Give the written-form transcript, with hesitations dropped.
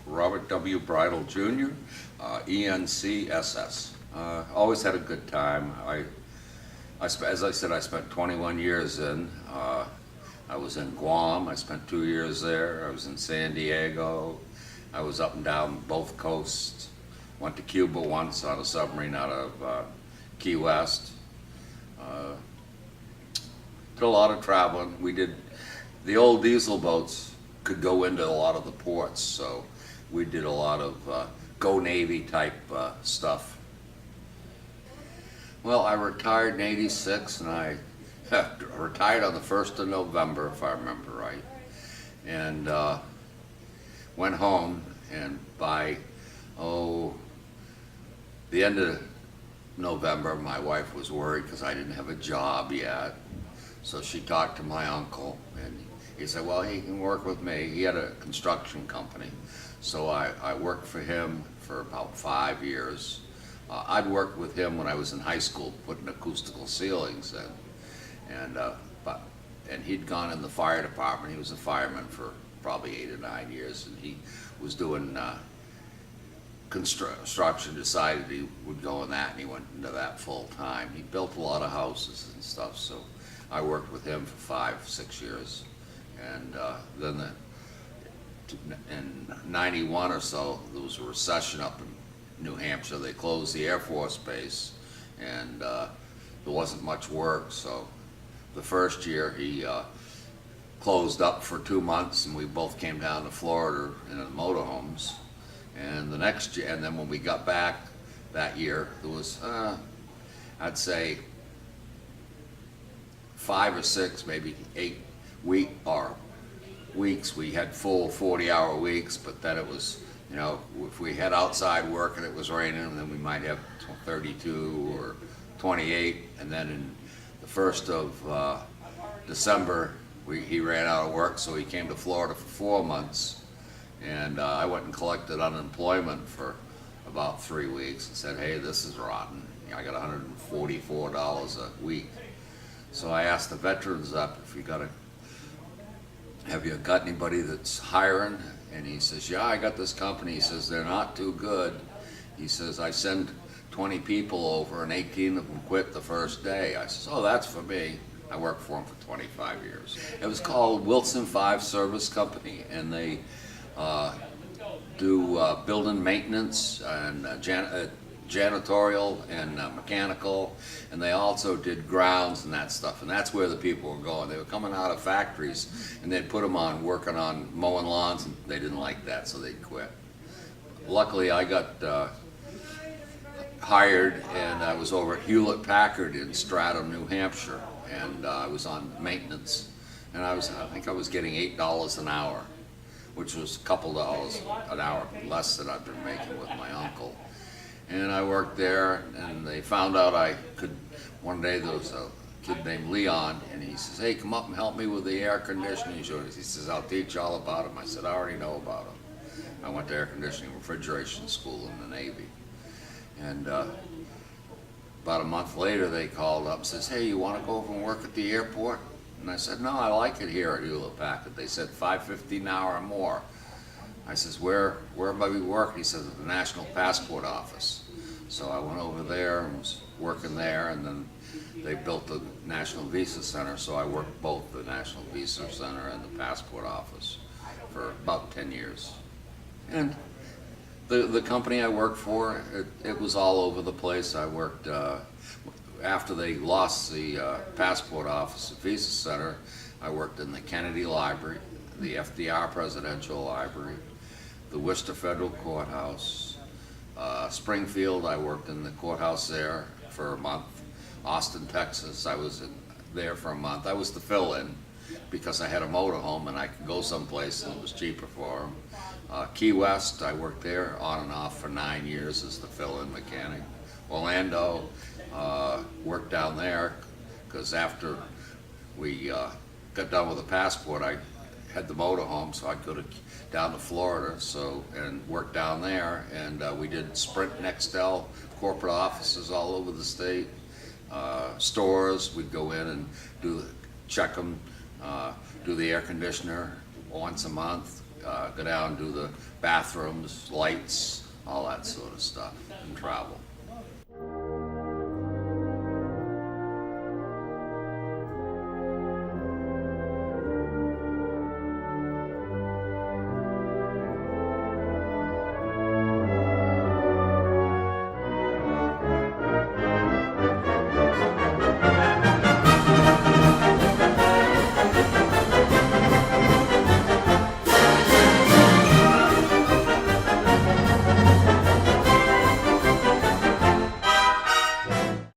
Robert W. Bridle Jr., ENCSS. Always had a good time. As I said, I spent 21 years in. I was in Guam. I spent 2 years there. I was in San Diego. I was up and down both coasts. Went to Cuba once on a submarine out of Key West. Did a lot of traveling. We did the old diesel boats could go into a lot of the ports, so we did a lot of Go Navy type stuff. Well, I retired in '86, and I retired on the 1st of November, if I remember right, and went home, and by the end of November, my wife was worried because I didn't have a job yet. So she talked to my uncle, and he said, well, he can work with me. He had a construction company. So I worked for him for about 5 years. I'd worked with him when I was in high school putting acoustical ceilings in. And he'd gone in the fire department. He was a fireman for probably 8 or 9 years, and he was doing construction, decided he would go in that, and he went into that full time. He built a lot of houses and stuff, so I worked with him for 5, 6 years. And then in '91 or so, there was a recession up in New Hampshire. They closed the Air Force Base, and there wasn't much work, so the first year he closed up for 2 months, and we both came down to Florida in the motorhomes. And the next year, and then when we got back that year, there was, I'd say, 5 or 6, maybe 8 weeks. We had full 40-hour weeks, but then it was, you know, if we had outside work and it was raining, then we might have 32 or 28. And then in the 1st of December, he ran out of work, so he came to Florida for 4 months. And I went and collected unemployment for about 3 weeks and said, hey, this is rotten. I got $144 a week. So I asked the veterans up, have you got anybody that's hiring? And he says, yeah, I got this company. He says, they're not too good. He says, I send 20 people over and 18 of them quit the first day. I says, oh, that's for me. I worked for him for 25 years. It was called Wilson 5 Service Company, and they do building maintenance and janitorial and mechanical, and they also did grounds and that stuff, and that's where the people were going. They were coming out of factories, and they'd put them on working on mowing lawns, and they didn't like that, so they'd quit. Luckily, I got hired, and I was over at Hewlett-Packard in Stratham, New Hampshire, and I was on maintenance, and I think I was getting $8 an hour, which was a couple dollars an hour less than I've been making with my uncle. And I worked there, and they found out I could. One day there was a kid named Leon, and he says, hey, come up and help me with the air conditioning. He says, I'll teach you all about them. I said, I already know about them. I went to air conditioning refrigeration school in the Navy. And about a month later, they called up and says, hey, you want to go over and work at the airport? And I said, no, I like it here at Hewlett-Packard. They said $5.50 an hour or more. I says, where am I working? He says, at the National Passport Office. So I went over there and was working there, and then they built the National Visa Center, so I worked both the National Visa Center and the Passport Office for about 10 years. And the company I worked for, it was all over the place. I worked, after they lost the Passport Office and Visa Center, I worked in the Kennedy Library, the FDR Presidential Library, the Worcester Federal Courthouse, Springfield, I worked in the courthouse there for a month. Austin, Texas, I was there for a month. I was the fill-in because I had a motorhome and I could go someplace and it was cheaper for them. Key West, I worked there on and off for 9 years as the fill-in mechanic. Orlando, worked down there because after we got done with the passport, I had the motorhome, so I'd go down to Florida and work down there. And we did Sprint Nextel corporate offices all over the state. Stores, we'd go in and check them, do the air conditioner once a month, go down and do the bathrooms, lights, all that sort of stuff, and travel.